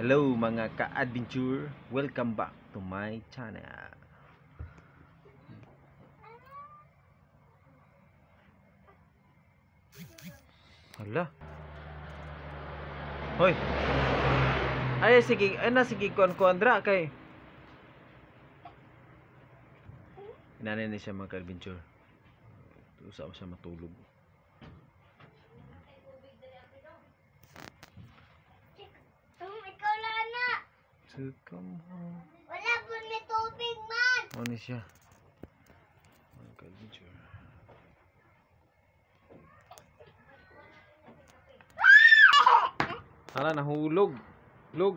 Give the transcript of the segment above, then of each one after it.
Hello mga ka-adventure, welcome back to my channel. Hala. Hoy. Ay sige, sige kuan dra kay. Inanay ni siya mga ka-adventure. Usa siya matulog. Come home. Wala po may tubig man. Ano siya? Mga ka-adventure. Hala, nahulog. Lug.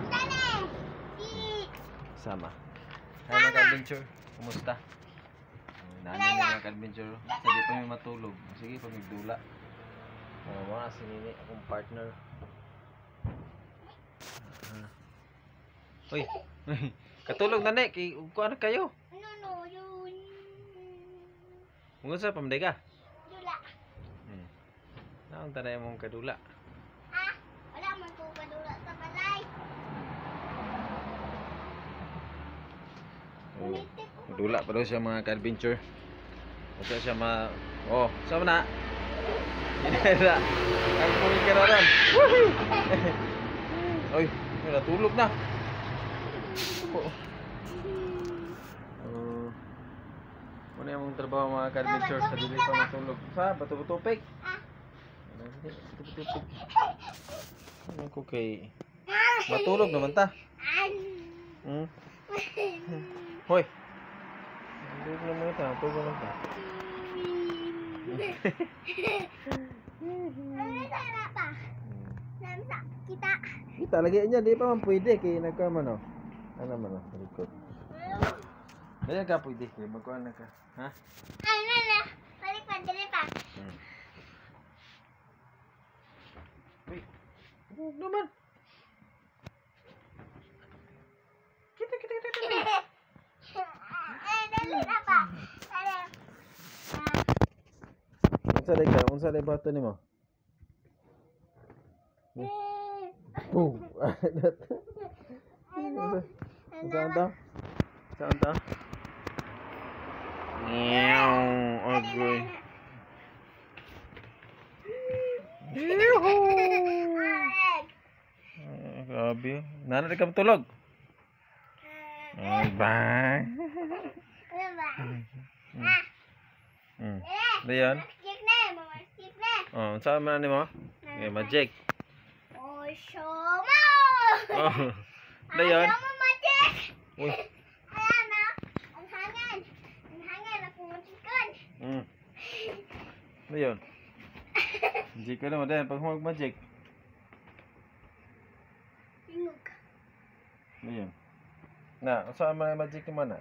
Dali. Sama. Hi mga ka-adventure. Kumusta? Nanay mga ka-adventure. Sige pa may matulog. Sige pa magdula. Mga sinini akong partner. Uy. Katulog na nek. Kuha na kayo. No, yun. Mungkin sa pamday ka? Dula. Naang tanay mong kadula. Wala man po kadula sa balay. Kadula pa daw siya mga ka-adventure. Kasi siya Oh, sama na. Inera. Ang pumikiraran. Oy, natulog na. Muna yung trabaho mga ka-adventure sa dili pa matulog. Sa bato-tupig. Bato-tupig. Ano ko kay matulog naman ta. Hoy. Tulog naman ta, tulog naman ta. Sana pa. Namsa kita. Kita lagi niya, di pa man pwede kay nagkaman oh. Ano man oh, record. Dili ka pwede kay magkuan na ka. Ha? Ano na? Balik pa, dali pa. Uy. Huwag naman. Kita. Dali na pa. Dali. Unsa day bato nimo? Oh. Saan ta? Agoy. Grabe. Nana ka matulog? Ay, bye. Dayan? Skip na. Oh, saan man nimo? Okay, magic. Oh, shomo! Oh. Dayan? Shomo magic! Uy. Ayan na. Ang hangin. Ako magikan. Dayan? Magic ka naman dayan. Pag humag magic. Tingog. Dayan. Na, saan man yung magic naman na?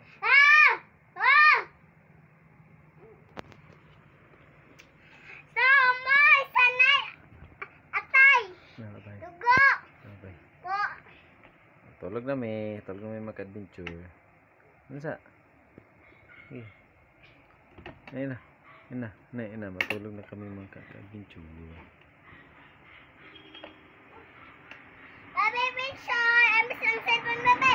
Samay! Sanay! Atay! Nakabay. Dugo! Nakabay. Po! Tulog na may mag-adventure. Ano sa? Ayun na. Matulog na kami mag-adventure. Baby picture! I'm some cellphone, baby!